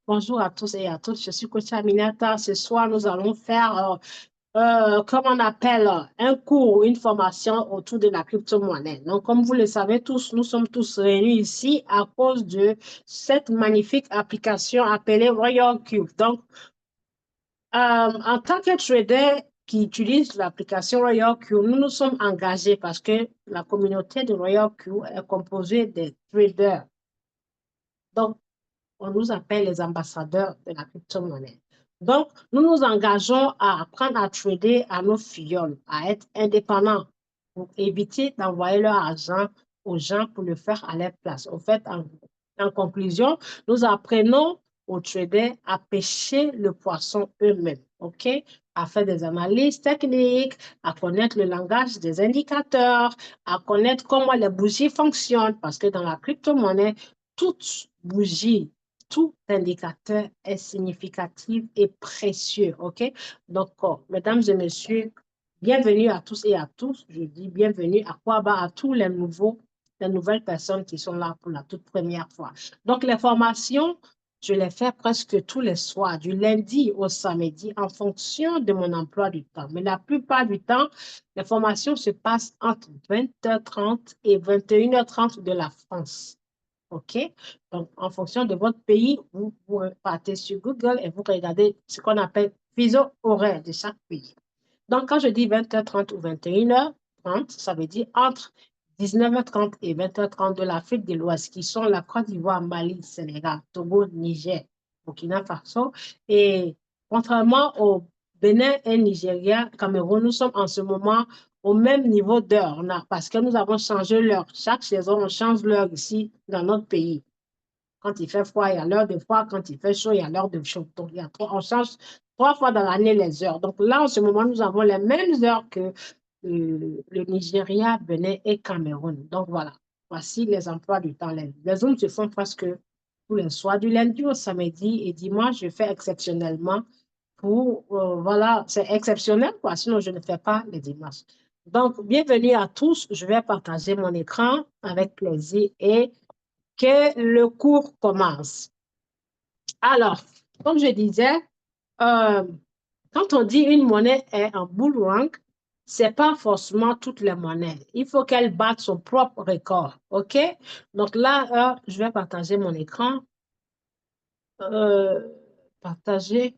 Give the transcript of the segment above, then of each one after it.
Bonjour à tous et à toutes, je suis Coach Aminata. Ce soir, nous allons faire, comme on appelle, un cours, une formation autour de la crypto-monnaie. Donc, comme vous le savez tous, nous sommes tous réunis ici à cause de cette magnifique application appelée Royal Cube. Donc, en tant que trader qui utilise l'application Royal Cube, nous nous sommes engagés parce que la communauté de Royal Cube est composée des traders. Donc, on nous appelle les ambassadeurs de la crypto-monnaie. Donc, nous nous engageons à apprendre à trader à nos filleuls, à être indépendants pour éviter d'envoyer leur argent aux gens pour le faire à leur place. En fait, en conclusion, nous apprenons aux traders à pêcher le poisson eux-mêmes, OK? À faire des analyses techniques, à connaître le langage des indicateurs, à connaître comment les bougies fonctionnent, parce que dans la crypto-monnaie, toute bougie, tout indicateur est significatif et précieux, OK? Donc, mesdames et messieurs, bienvenue à tous et à tous. Je dis bienvenue à Kwaba, à tous les nouvelles personnes qui sont là pour la toute première fois. Donc, les formations, je les fais presque tous les soirs, du lundi au samedi, en fonction de mon emploi du temps. Mais la plupart du temps, les formations se passent entre 20h30 et 21h30 de la France. OK? Donc, en fonction de votre pays, vous partez sur Google et vous regardez ce qu'on appelle fuseau horaire de chaque pays. Donc, quand je dis 20h30 ou 21h30, ça veut dire entre 19h30 et 20h30 de l'Afrique de l'Ouest, qui sont la Côte d'Ivoire, Mali, Sénégal, Togo, Niger, Burkina Faso. Et contrairement au Bénin et Nigeria, Cameroun, nous sommes en ce moment au même niveau d'heure, parce que nous avons changé l'heure. Chaque saison, on change l'heure ici dans notre pays. Quand il fait froid, il y a l'heure de froid. Quand il fait chaud, il y a l'heure de chaud. Donc, on change 3 fois dans l'année les heures. Donc là, en ce moment, nous avons les mêmes heures que le Nigeria, Bénin et Cameroun. Donc voilà, voici les emplois du temps. Les zooms se font presque tous les soirs, du lundi au samedi et dimanche, je fais exceptionnellement pour, voilà, c'est exceptionnel, quoi. Sinon, je ne fais pas les dimanches. Donc, bienvenue à tous. Je vais partager mon écran avec plaisir et que le cours commence. Alors, comme je disais, euh, quand on dit une monnaie est un bull run, ce n'est pas forcément toutes les monnaies. Il faut qu'elle batte son propre record. OK? Donc là, je vais partager mon écran. Euh, partager.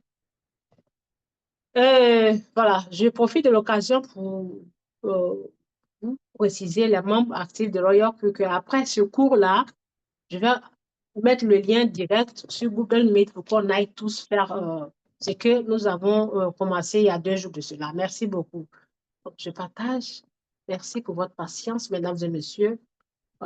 Voilà, je profite de l'occasion pour euh, vous préciser les membres actifs de Royal que après ce cours-là, je vais mettre le lien direct sur Google Meet pour qu'on aille tous faire ce que nous avons commencé il y a 2 jours de cela. Merci beaucoup. Donc, je partage. Merci pour votre patience, mesdames et messieurs.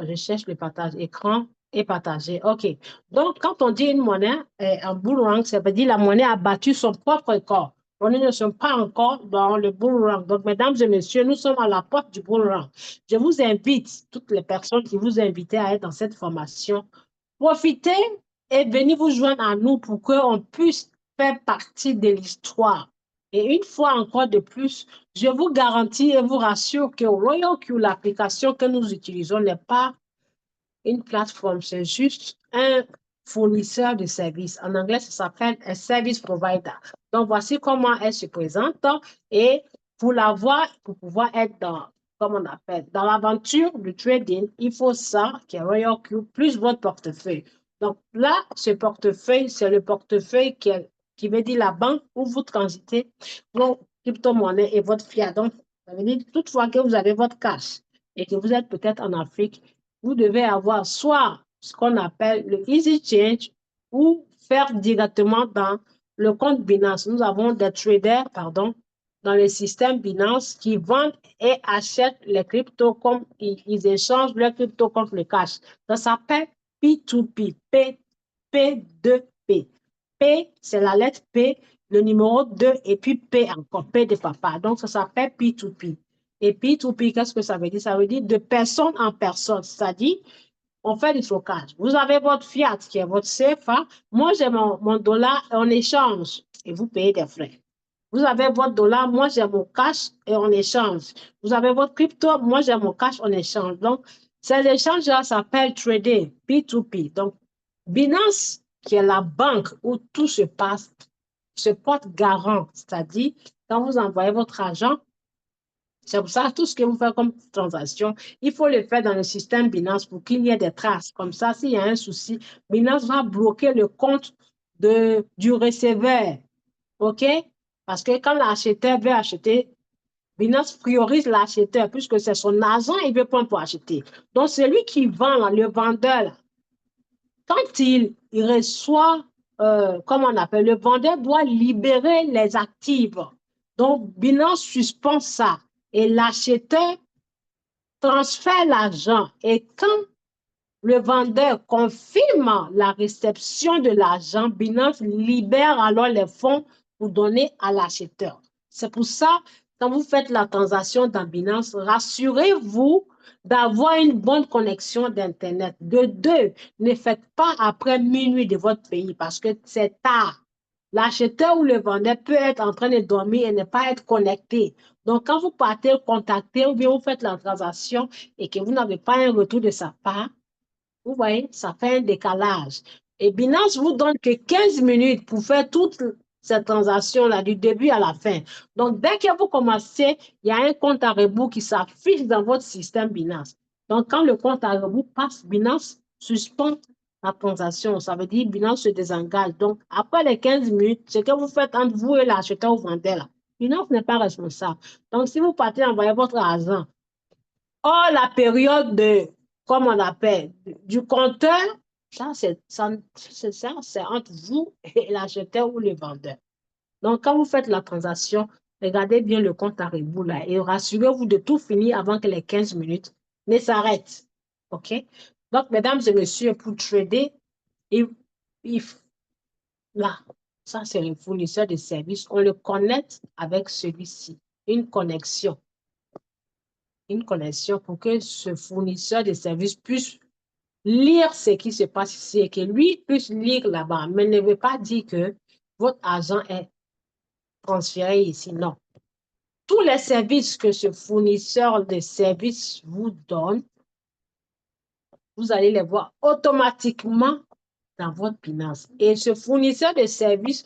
Je cherche le partage écran et partager. OK. Donc, quand on dit une monnaie en bull run, ça veut dire la monnaie a battu son propre record. On ne sommes pas encore dans le bull run. Donc, mesdames et messieurs, nous sommes à la porte du bull run. Je vous invite, toutes les personnes qui vous invitaient à être dans cette formation, profitez et venez vous joindre à nous pour qu'on puisse faire partie de l'histoire. Et une fois encore de plus, je vous garantis et vous rassure que Royal Q, l'application que nous utilisons, n'est pas une plateforme, c'est juste un fournisseur de services. En anglais, ça s'appelle un service provider. Donc, voici comment elle se présente. Et pour la voir, pour pouvoir être dans, comme on appelle, dans l'aventure du trading, il faut ça, qui est Royal Q, plus votre portefeuille. Donc là, ce portefeuille, c'est le portefeuille qui veut dire la banque où vous transitez vos crypto-monnaies et votre fiat. Donc, ça veut dire toutefois que vous avez votre cash et que vous êtes peut-être en Afrique, vous devez avoir soit ce qu'on appelle le Easy Change ou faire directement dans le compte Binance. Nous avons des traders, pardon, dans le système Binance qui vendent et achètent les cryptos comme ils échangent leurs cryptos contre le cash. Ça s'appelle P2P, P2P. P, c'est la lettre P, le numéro 2 et puis P encore, P de papa. Donc, ça s'appelle P2P. Et P2P, qu'est-ce que ça veut dire? Ça veut dire de personne en personne. C'est-à-dire, on fait du trocage. Vous avez votre fiat qui est votre CFA. Moi, j'ai mon dollar et on échange et vous payez des frais. Vous avez votre dollar, moi j'ai mon cash et on échange. Vous avez votre crypto, moi j'ai mon cash, on échange. Donc, ces échanges-là s'appellent trading, P2P. Donc, Binance qui est la banque où tout se passe, se porte garant. C'est-à-dire, quand vous envoyez votre argent, c'est pour ça, tout ce que vous faites comme transaction, il faut le faire dans le système Binance pour qu'il y ait des traces. Comme ça, s'il y a un souci, Binance va bloquer le compte du receveur. OK? Parce que quand l'acheteur veut acheter, Binance priorise l'acheteur puisque c'est son argent, il veut prendre pour acheter. Donc, celui qui vend, là, le vendeur, là, quand il reçoit, comment on appelle, le vendeur doit libérer les actifs. Donc, Binance suspend ça et l'acheteur transfère l'argent. Et quand le vendeur confirme la réception de l'argent, Binance libère alors les fonds pour donner à l'acheteur. C'est pour ça, quand vous faites la transaction dans Binance, rassurez-vous d'avoir une bonne connexion d'Internet. De deux, ne faites pas après minuit de votre pays parce que c'est tard. L'acheteur ou le vendeur peut être en train de dormir et ne pas être connecté. Donc, quand vous partez contacter ou bien vous faites la transaction et que vous n'avez pas un retour de sa part, vous voyez, ça fait un décalage. Et Binance vous donne que 15 minutes pour faire toute cette transaction-là, du début à la fin. Donc, dès que vous commencez, il y a un compte à rebours qui s'affiche dans votre système Binance. Donc, quand le compte à rebours passe, Binance suspend la transaction. Ça veut dire que Binance se désengage. Donc, après les 15 minutes, ce que vous faites entre vous et l'acheteur ou vendeur, là, Binance n'est pas responsable. Donc, si vous partez envoyer votre argent, hors la période de, comme on appelle, du compteur, ça, c'est entre vous et l'acheteur ou le vendeur. Donc, quand vous faites la transaction, regardez bien le compte à rebours là et rassurez-vous de tout finir avant que les 15 minutes ne s'arrêtent. OK? Donc, mesdames et messieurs, pour trader, il, il, là, ça, c'est le fournisseur de services. On le connecte avec celui-ci. Une connexion pour que ce fournisseur de services puisse lire ce qui se passe ici et que lui puisse lire là-bas. Mais ne veut pas dire que votre argent est transféré ici. Non. Tous les services que ce fournisseur de services vous donne, vous allez les voir automatiquement dans votre finance. Et ce fournisseur de services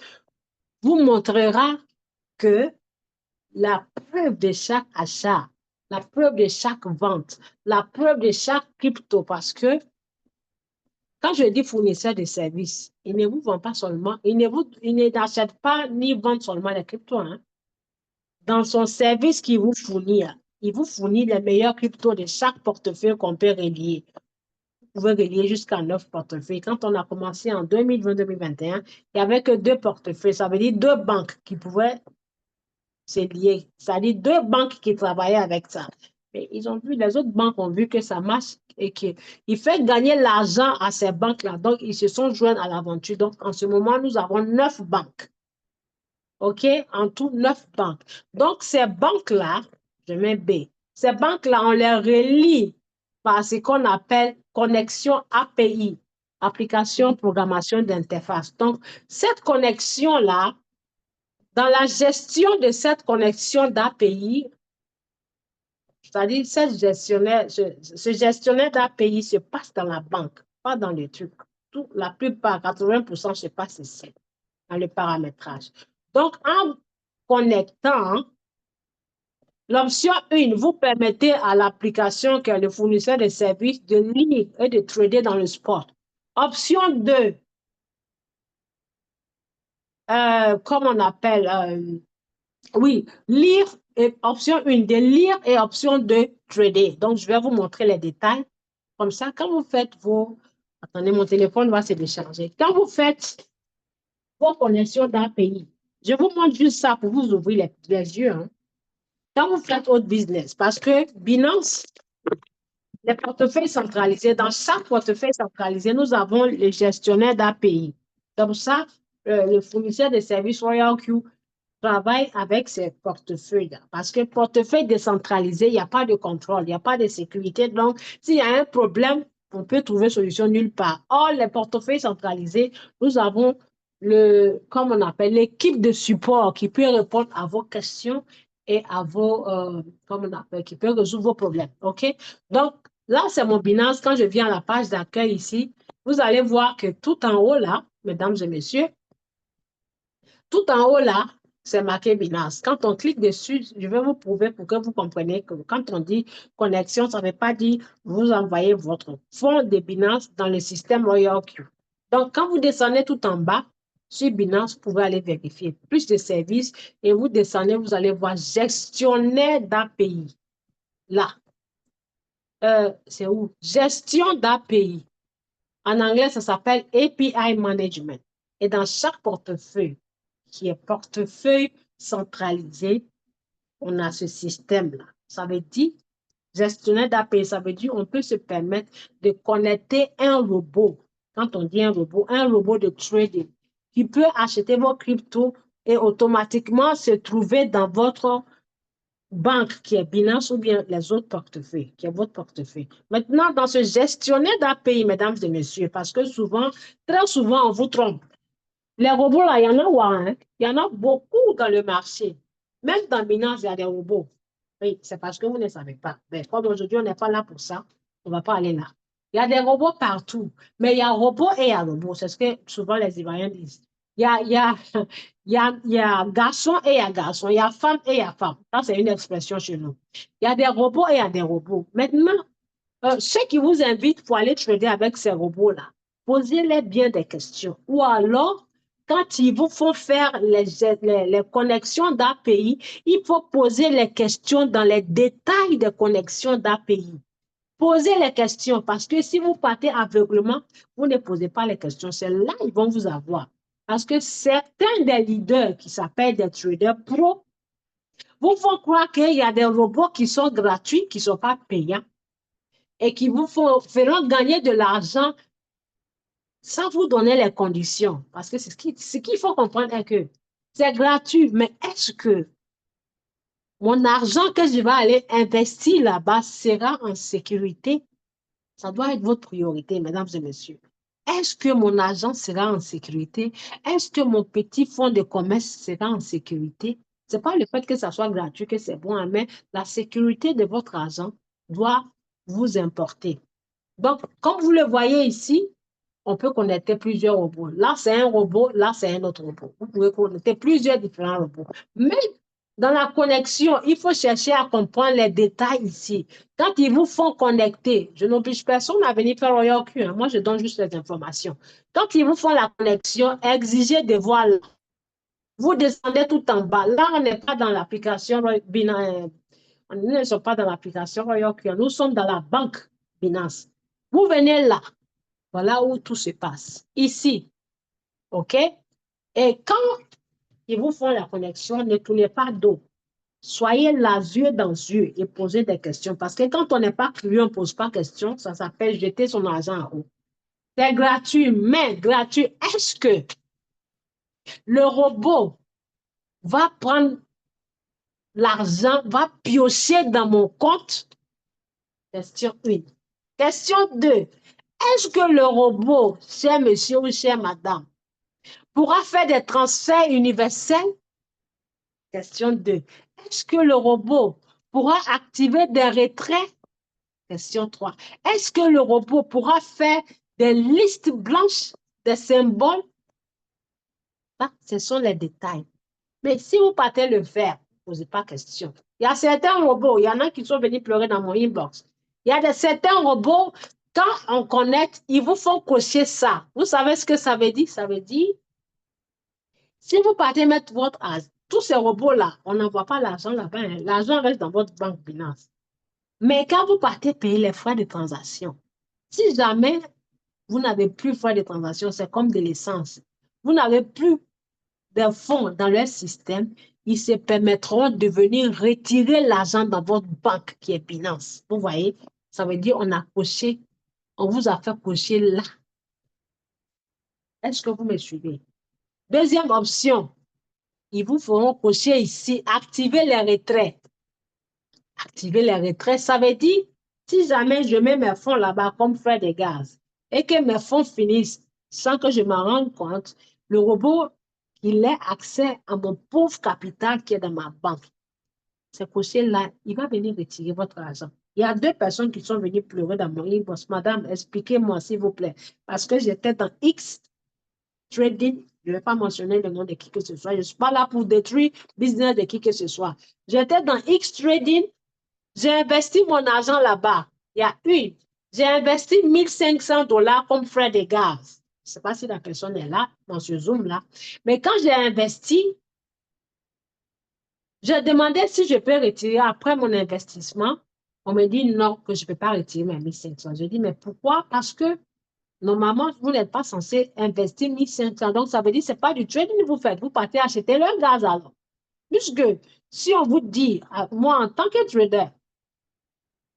vous montrera que la preuve de chaque achat, la preuve de chaque vente, la preuve de chaque crypto, parce que quand je dis fournisseur de services, il ne vous vend pas seulement, il n'achète pas ni vend seulement les cryptos. Hein. Dans son service qu'il vous fournit, il vous fournit les meilleurs cryptos de chaque portefeuille qu'on peut relier. Vous pouvez relier jusqu'à 9 portefeuilles. Quand on a commencé en 2020-2021, il n'y avait que 2 portefeuilles. Ça veut dire 2 banques qui pouvaient se lier. Ça veut dire 2 banques qui travaillaient avec ça. Mais ils ont vu, les autres banques ont vu que ça marche et qu'il fait gagner l'argent à ces banques-là. Donc, ils se sont joints à l'aventure. Donc, en ce moment, nous avons 9 banques. OK? En tout, 9 banques. Donc, ces banques-là, je mets B, ces banques-là, on les relie par ce qu'on appelle connexion API, application programmation d'interface. Donc, cette connexion-là, dans la gestion de cette connexion d'API, c'est-à-dire ce gestionnaire d'API se passe dans la banque, pas dans les trucs. La plupart, 80% se passe ici, dans le paramétrage. Donc, en connectant, l'option 1, vous permettez à l'application que le fournisseur de services de lire et de trader dans le spot. Option 2, comme on appelle, oui, lire, et option 1, de lire et option 2, trader. Donc, je vais vous montrer les détails. Comme ça, quand vous faites vos... Attendez, mon téléphone va se décharger. Quand vous faites vos connexions d'API, je vous montre juste ça pour vous ouvrir les yeux. Hein. Quand vous faites votre business, parce que Binance, les portefeuilles centralisés, dans chaque portefeuille centralisé, nous avons le gestionnaire d'API. C'est pour ça, le fournisseur de services RoyalQ travaille avec ces portefeuilles-là. Parce que portefeuille décentralisé, il n'y a pas de contrôle, il n'y a pas de sécurité. Donc, s'il y a un problème, on peut trouver solution nulle part. Or, les portefeuilles centralisés, nous avons comme on appelle, l'équipe de support qui peut répondre à vos questions et à vos, comme on appelle, qui peut résoudre vos problèmes. OK? Donc, là, c'est mon Binance. Quand je viens à la page d'accueil ici, vous allez voir que tout en haut, là, mesdames et messieurs, tout en haut là, c'est marqué Binance. Quand on clique dessus, je vais vous prouver pour que vous compreniez que quand on dit connexion, ça ne veut pas dire vous envoyez votre fonds de Binance dans le système RoyalQ. Donc, quand vous descendez tout en bas, sur Binance, vous pouvez aller vérifier plus de services et vous descendez, vous allez voir gestionnaire d'API. Là, c'est où? Gestion d'API. En anglais, ça s'appelle API Management. Et dans chaque portefeuille, qui est portefeuille centralisé, on a ce système-là. Ça veut dire, gestionnaire d'API, ça veut dire on peut se permettre de connecter un robot. Quand on dit un robot de trading, qui peut acheter vos cryptos et automatiquement se trouver dans votre banque qui est Binance ou bien les autres portefeuilles, qui est votre portefeuille. Maintenant, dans ce gestionnaire d'API, mesdames et messieurs, parce que souvent, très souvent, on vous trompe. Les robots, là, il y en a, hein? Il y en a beaucoup dans le marché. Même dans Binance, il y a des robots. Oui, c'est parce que vous ne savez pas. Mais comme aujourd'hui, on n'est pas là pour ça, on ne va pas aller là. Il y a des robots partout. Mais il y a robot et il y a robot. C'est ce que souvent les Ivoiriens disent. Il y a garçon et il y a garçon. Il y a femme et il y a femme. Ça, c'est une expression chez nous. Il y a des robots et il y a des robots. Maintenant, ceux qui vous invitent pour aller trader avec ces robots-là, posez-les bien des questions. Ou alors, quand ils vous font faire les connexions d'API, il faut poser les questions dans les détails des connexions d'API. Posez les questions parce que si vous partez aveuglement, vous ne posez pas les questions. C'est là qu'ils vont vous avoir. Parce que certains des leaders qui s'appellent des traders pro vous font croire qu'il y a des robots qui sont gratuits, qui ne sont pas payants et qui vous feront gagner de l'argent sans vous donner les conditions. Parce que ce qu'il faut comprendre est que c'est gratuit, mais est-ce que mon argent que je vais aller investir là-bas sera en sécurité? Ça doit être votre priorité, mesdames et messieurs. Est-ce que mon argent sera en sécurité? Est-ce que mon petit fonds de commerce sera en sécurité? Ce n'est pas le fait que ça soit gratuit que c'est bon, mais la sécurité de votre argent doit vous importer. Donc, comme vous le voyez ici, on peut connecter plusieurs robots. Là, c'est un robot, là, c'est un autre robot. Vous pouvez connecter plusieurs différents robots. Mais dans la connexion, il faut chercher à comprendre les détails ici. Quand ils vous font connecter, je n'oblige personne à venir faire RoyalQ, hein. Moi, je donne juste les informations. Quand ils vous font la connexion, exigez de voir là. Vous descendez tout en bas. Là, on n'est pas dans l'application Binance. Nous ne sommes pas dans l'application RoyalQ. Nous sommes dans la banque Binance. Vous venez là. Voilà où tout se passe. Ici. OK? Et quand ils vous font la connexion, ne tournez pas dos. Soyez là, yeux dans yeux et posez des questions. Parce que quand on n'est pas curieux, on ne pose pas de questions. Ça s'appelle jeter son argent en haut. C'est gratuit, mais gratuit. Est-ce que le robot va prendre l'argent, va piocher dans mon compte? Question 1. Question 2. Est-ce que le robot, cher monsieur ou chère madame, pourra faire des transferts universels? Question 2. Est-ce que le robot pourra activer des retraits? Question 3. Est-ce que le robot pourra faire des listes blanches des symboles? Ça, ce sont les détails. Mais si vous partez le faire, ne posez pas question. Il y a certains robots, il y en a qui sont venus pleurer dans mon inbox. Il y a certains robots, quand on connecte, ils vous font cocher ça. Vous savez ce que ça veut dire? Ça veut dire, si vous partez mettre votre argent, tous ces robots-là, on n'envoie pas l'argent là-bas. Hein. L'argent reste dans votre banque Binance. Mais quand vous partez payer les frais de transaction, si jamais vous n'avez plus frais de transaction, c'est comme de l'essence. Vous n'avez plus de fonds dans leur système, ils se permettront de venir retirer l'argent dans votre banque qui est Binance. Vous voyez, ça veut dire on a coché, on vous a fait cocher là. Est-ce que vous me suivez? Deuxième option, ils vous feront cocher ici, activer les retraits. Activer les retraits, ça veut dire, si jamais je mets mes fonds là-bas comme frais de gaz et que mes fonds finissent sans que je m'en rende compte, le robot, il a accès à mon pauvre capital qui est dans ma banque. C'est coché là, il va venir retirer votre argent. Il y a 2 personnes qui sont venues pleurer dans mon inbox. Madame, expliquez-moi s'il vous plaît. Parce que j'étais dans X trading. Je ne vais pas mentionner le nom de qui que ce soit. Je ne suis pas là pour détruire le business de qui que ce soit. J'étais dans X Trading. J'ai investi mon argent là-bas. Il y a une. J'ai investi $1 500 comme frais de gaz. Je ne sais pas si la personne est là, dans ce Zoom-là. Mais quand j'ai investi, j'ai demandé si je peux retirer après mon investissement. On me dit non, que je ne peux pas retirer mes 1 500. Je dis, mais pourquoi? Parce que normalement, vous n'êtes pas censé investir 1 500. Donc, ça veut dire que ce n'est pas du trading que vous faites. Vous partez acheter le gaz alors. Puisque si on vous dit, moi en tant que trader,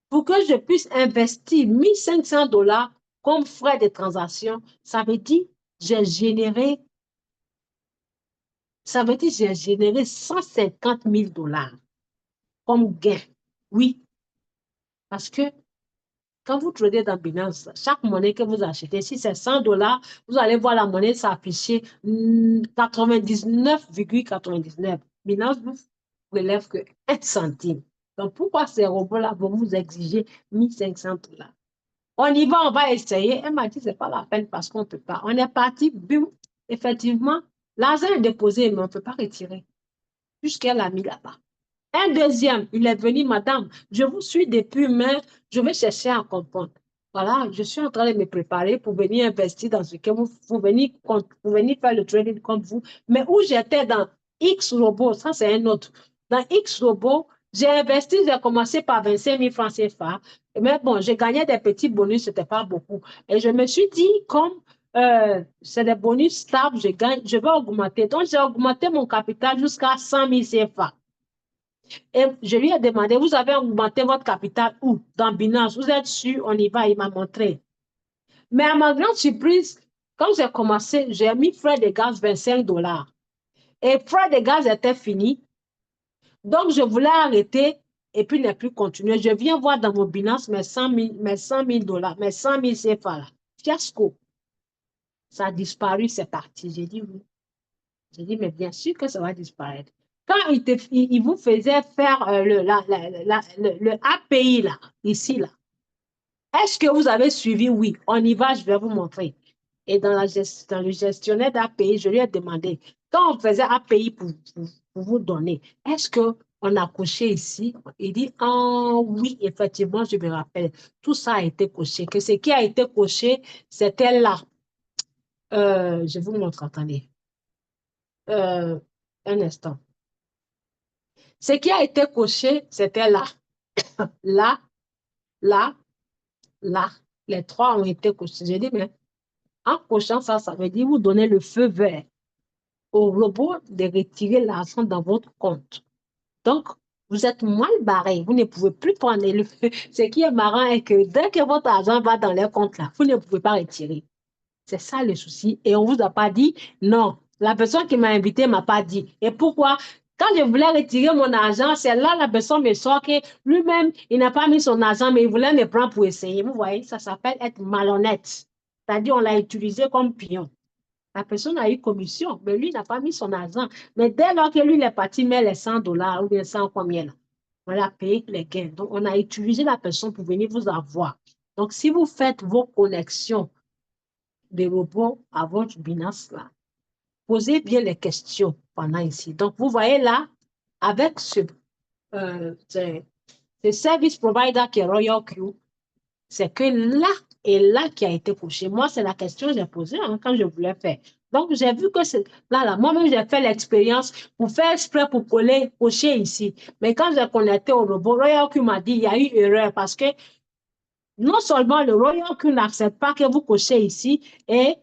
pour que je puisse investir $1 500 comme frais de transaction, ça veut dire j'ai généré, j'ai généré $150 000 comme gain. Oui, parce que quand vous tradez dans Binance, chaque monnaie que vous achetez, si c'est $100, vous allez voir la monnaie s'afficher 99,99. Binance vous relève que 1 centime. Donc, pourquoi ces robots-là vont vous exiger $1 500? On y va, on va essayer. Elle m'a dit, ce n'est pas la peine parce qu'on ne peut pas. On est parti, bim, effectivement, l'argent est déposé, mais on ne peut pas retirer. Puisqu'elle l'a mis là-bas. Un deuxième, il est venu, madame, je vous suis depuis, mais je vais chercher à comprendre. Voilà, je suis en train de me préparer pour venir investir dans ce que vous venez faire le trading comme vous. Mais où j'étais dans X robots, ça c'est un autre. Dans X robots, j'ai investi, j'ai commencé par 25 000 francs CFA. Mais bon, j'ai gagné des petits bonus, ce n'était pas beaucoup. Et je me suis dit, comme c'est des bonus stables, je vais augmenter. Donc, j'ai augmenté mon capital jusqu'à 100 000 CFA. Et je lui ai demandé, vous avez augmenté votre capital où? Dans Binance. Vous êtes sûr? On y va. Il m'a montré. Mais à ma grande surprise, quand j'ai commencé, j'ai mis frais de gaz $25. Et frais de gaz étaient finis. Donc, je voulais arrêter et puis ne plus continuer. Je viens voir dans mon Binance mes 100 000 $, mes 100 000 CFA là. Fiasco. Ça a disparu, c'est parti. J'ai dit oui. J'ai dit, mais bien sûr que ça va disparaître. Quand il vous faisait faire le API, là, ici, là, est-ce que vous avez suivi? Oui, on y va, je vais vous montrer. Et dans le gestionnaire d'API, je lui ai demandé, quand on faisait API pour vous donner, est-ce qu'on a coché ici? Il dit, oh, oui, effectivement, je me rappelle. Tout ça a été coché. Que ce qui a été coché, c'était là. Je vous montre, attendez. Un instant. Ce qui a été coché, c'était là, là, là, là. Les trois ont été cochés. J'ai dit, mais en cochant ça, ça veut dire vous donnez le feu vert au robot de retirer l'argent dans votre compte. Donc, vous êtes mal barré. Vous ne pouvez plus prendre le feu. Ce qui est marrant est que dès que votre argent va dans les comptes là, vous ne pouvez pas retirer. C'est ça le souci. Et on ne vous a pas dit non. La personne qui m'a invité ne m'a pas dit. Et pourquoi? Quand je voulais retirer mon argent, c'est là la personne me sort que lui-même, il n'a pas mis son argent, mais il voulait me prendre pour essayer. Vous voyez, ça s'appelle être malhonnête. C'est-à-dire, on l'a utilisé comme pion. La personne a eu commission, mais lui n'a pas mis son argent. Mais dès lors que lui, il est parti mettre les $100 ou bien 100 combien là, on a payé les gains. Donc, on a utilisé la personne pour venir vous avoir. Donc, si vous faites vos connexions des robots à votre Binance là, posez bien les questions pendant ici. Donc, vous voyez là, avec ce service provider qui est Royal Q, c'est que là et là qui a été couché. Moi, c'est la question que j'ai posée quand je voulais faire. Donc, j'ai vu que c'est là. Moi-même, j'ai fait l'expérience pour faire exprès pour cocher ici. Mais quand j'ai connecté au robot, Royal Q m'a dit il y a eu erreur parce que non seulement le Royal Q n'accepte pas que vous cochez ici et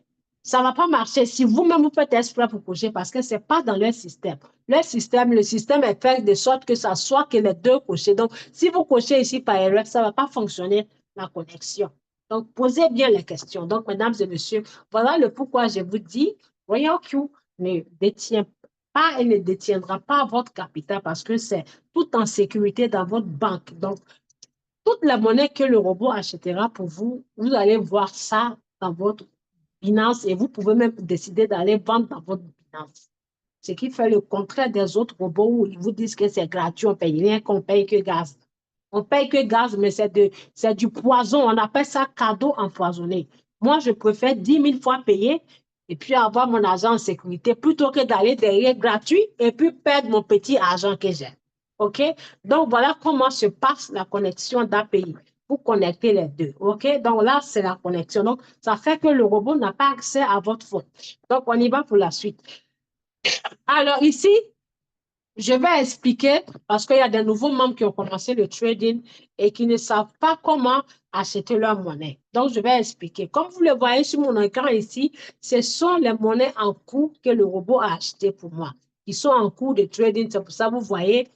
ça ne va pas marcher si vous-même vous faites exprès pour cocher parce que ce n'est pas dans leur système. Le système est fait de sorte que ça soit que les deux cochés. Donc, si vous cochez ici par erreur, ça ne va pas fonctionner la connexion. Donc, posez bien les questions. Donc, mesdames et messieurs, voilà le pourquoi je vous dis, Royal Q ne détient pas et ne détiendra pas votre capital parce que c'est tout en sécurité dans votre banque. Donc, toute la monnaie que le robot achètera pour vous, vous allez voir ça dans votre Binance et vous pouvez même décider d'aller vendre dans votre Binance. Ce qui fait le contraire des autres robots où ils vous disent que c'est gratuit, on ne paye rien, qu'on paye que gaz. On paye que gaz, mais c'est du poison. On appelle ça cadeau empoisonné. Moi, je préfère 10 000 fois payer et puis avoir mon argent en sécurité plutôt que d'aller derrière gratuit et puis perdre mon petit argent que j'ai. OK? Donc, voilà comment se passe la connexion d'API pour connecter les deux. OK? Donc, là, c'est la connexion. Donc, ça fait que le robot n'a pas accès à votre phone. Donc, on y va pour la suite. Alors, ici, je vais expliquer parce qu'il y a des nouveaux membres qui ont commencé le trading et qui ne savent pas comment acheter leur monnaie. Donc, je vais expliquer. Comme vous le voyez sur mon écran ici, ce sont les monnaies en cours que le robot a achetées pour moi. Ils sont en cours de trading. C'est pour ça que vous voyez,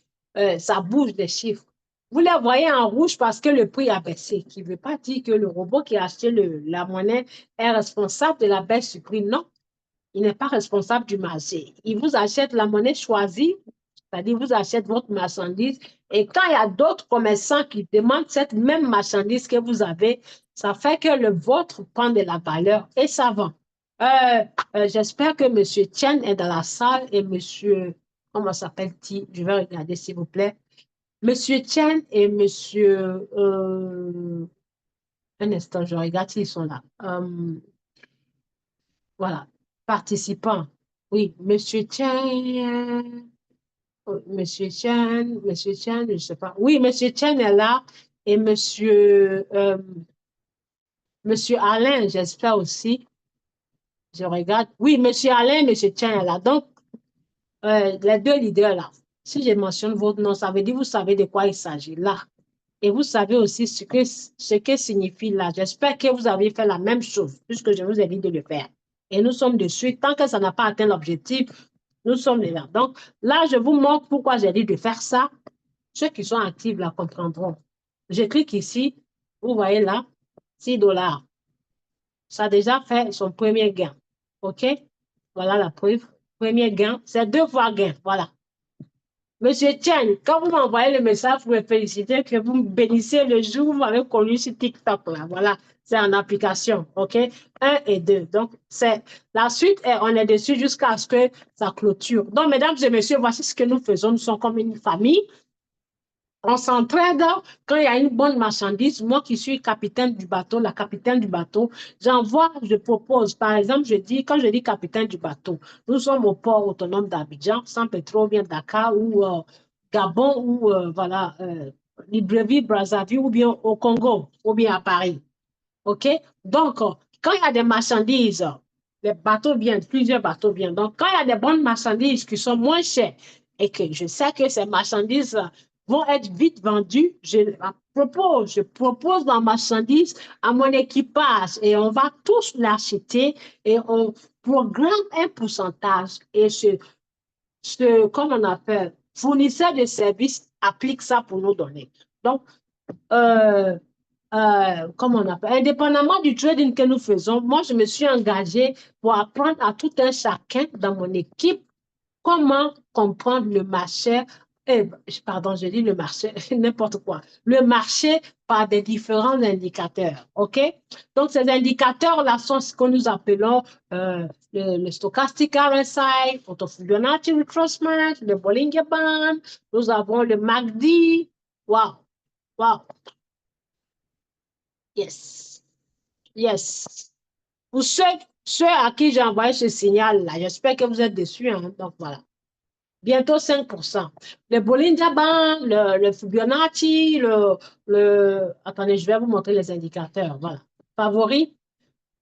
ça bouge les chiffres. Vous les voyez en rouge parce que le prix a baissé, qui ne veut pas dire que le robot qui a acheté la monnaie est responsable de la baisse du prix. Non, il n'est pas responsable du marché. Il vous achète la monnaie choisie, c'est-à-dire vous achète votre marchandise. Et quand il y a d'autres commerçants qui demandent cette même marchandise que vous avez, ça fait que le vôtre prend de la valeur et ça vend. J'espère que M. Chen est dans la salle et M. Comment s'appelle-t-il? Je vais regarder s'il vous plaît. M. Chen et M. Un instant, je regarde s'ils sont là. Voilà, participants. Oui, Monsieur Chen, Monsieur Chen, je ne sais pas. Oui, Monsieur Chen est là et Monsieur Alain, j'espère aussi. Je regarde. Oui, Monsieur Alain, Monsieur Chen est là. Donc, les deux leaders là. Si je mentionne votre nom, ça veut dire que vous savez de quoi il s'agit là. Et vous savez aussi ce que signifie là. J'espère que vous avez fait la même chose, puisque je vous ai dit de le faire. Et nous sommes dessus. Tant que ça n'a pas atteint l'objectif, nous sommes là. Donc, là, je vous montre pourquoi j'ai dit de faire ça. Ceux qui sont actifs là comprendront. Je clique ici. Vous voyez là, 6 dollars. Ça a déjà fait son premier gain. OK? Voilà la preuve. Premier gain, c'est 2 fois gain. Voilà. Monsieur Chen, quand vous m'envoyez le message pour me féliciter que vous me bénissez le jour où vous m'avez connu sur TikTok, là, voilà, c'est en application, OK? 1 et 2. Donc, c'est la suite, on est dessus jusqu'à ce que ça clôture. Donc, mesdames et messieurs, voici ce que nous faisons. Nous sommes comme une famille. On s'entraide quand il y a une bonne marchandise. Moi qui suis capitaine du bateau, la capitaine du bateau, j'envoie, je propose. Par exemple, quand je dis capitaine du bateau, nous sommes au port autonome d'Abidjan, San Pedro, bien Dakar ou Gabon ou voilà, Libreville, Brazzaville ou bien au Congo ou bien à Paris. OK? Donc, quand il y a des marchandises, les bateaux viennent, plusieurs bateaux viennent. Donc, quand il y a des bonnes marchandises qui sont moins chères et que je sais que ces marchandises vont être vite vendues, je propose la marchandise à mon équipage et on va tous l'acheter et on programme un pourcentage et comme on appelle, fournisseur de services applique ça pour nous donner. Donc, euh, comment on appelle, indépendamment du trading que nous faisons, moi, je me suis engagée pour apprendre à tout un chacun dans mon équipe comment comprendre le marché, pardon, je dis le marché, n'importe quoi, le marché par des différents indicateurs, OK? Donc, ces indicateurs-là sont ce que nous appelons le Stochastic RSI, Fibonacci Retracement, le Bollinger Band, nous avons le MACD, wow, wow, yes, yes. Pour ceux à qui j'ai envoyé ce signal-là, j'espère que vous êtes déçus, hein? Donc, voilà. Bientôt 5%. Le Bollinger Band, le Fibonacci, Attendez, je vais vous montrer les indicateurs. Voilà. Favoris.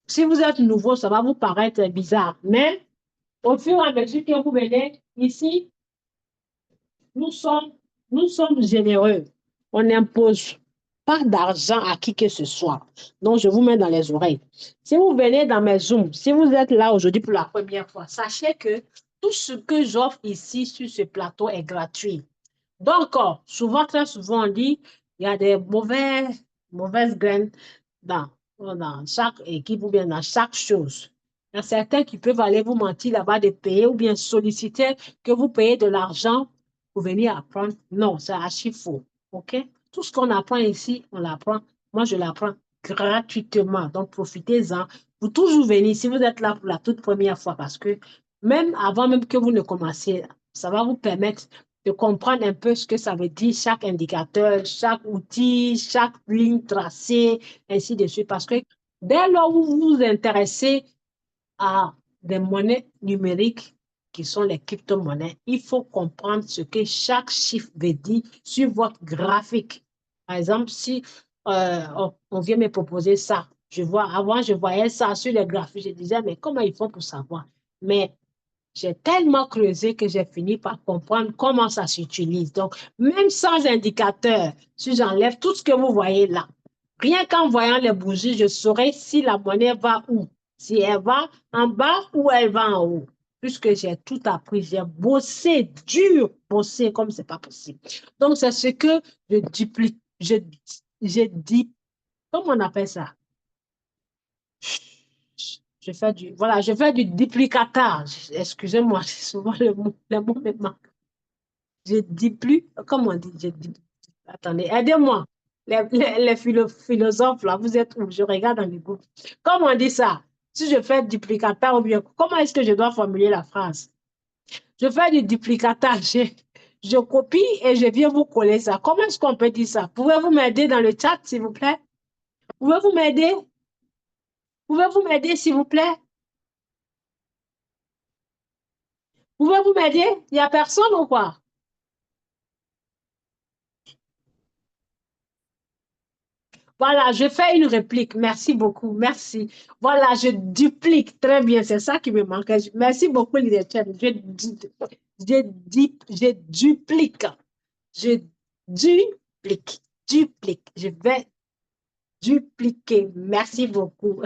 Si vous êtes nouveau, ça va vous paraître bizarre. Mais au fur et à mesure que vous venez ici, nous sommes, nous sommes généreux. On n'impose pas d'argent à qui que ce soit. Donc, je vous mets dans les oreilles. Si vous venez dans mes Zooms, si vous êtes là aujourd'hui pour la première fois, sachez que tout ce que j'offre ici sur ce plateau est gratuit. Donc, souvent, très souvent, on dit il y a des mauvaises graines dans chaque équipe ou bien dans chaque chose. Il y a certains qui peuvent aller vous mentir là-bas de payer ou bien solliciter que vous payez de l'argent pour venir apprendre. Non, c'est archi faux. OK? Tout ce qu'on apprend ici, on l'apprend. Moi, je l'apprends gratuitement. Donc, profitez-en. Vous toujours venir si vous êtes là pour la toute première fois parce que même avant même que vous ne commenciez, ça va vous permettre de comprendre un peu ce que ça veut dire chaque indicateur, chaque outil, chaque ligne tracée, ainsi de suite. Parce que dès lors où vous vous intéressez à des monnaies numériques qui sont les crypto-monnaies, il faut comprendre ce que chaque chiffre veut dire sur votre graphique. Par exemple, si on vient me proposer ça, avant, je voyais ça sur les graphiques, je disais, mais comment ils font pour savoir? Mais j'ai tellement creusé que j'ai fini par comprendre comment ça s'utilise. Donc, même sans indicateur, si j'enlève tout ce que vous voyez là, rien qu'en voyant les bougies, je saurais si la monnaie va où, si elle va en bas ou elle va en haut. Puisque j'ai tout appris, j'ai bossé dur, bossé comme c'est pas possible. Donc, c'est ce que je duplique, je dis, comment on appelle ça? Voilà, je fais du duplicatage. Excusez-moi, c'est souvent le mot me manque. Je dis plus, comment on dit? Attendez, aidez-moi. Les philosophes, là, vous êtes où? Je regarde dans les groupes. Comment on dit ça? Si je fais duplicatage ou bien, comment est-ce que je dois formuler la phrase? Je fais du duplicatage. Je copie et je viens vous coller ça. Comment est-ce qu'on peut dire ça? Pouvez-vous m'aider dans le chat, s'il vous plaît? Pouvez-vous m'aider? Pouvez-vous m'aider, s'il vous plaît? Pouvez-vous m'aider? Il n'y a personne ou quoi? Voilà, je fais une réplique. Merci beaucoup. Merci. Voilà, je duplique. Très bien, c'est ça qui me manquait. Merci beaucoup, leadership. Je duplique. Je duplique. Duplique. Je vais dupliquer. Merci beaucoup.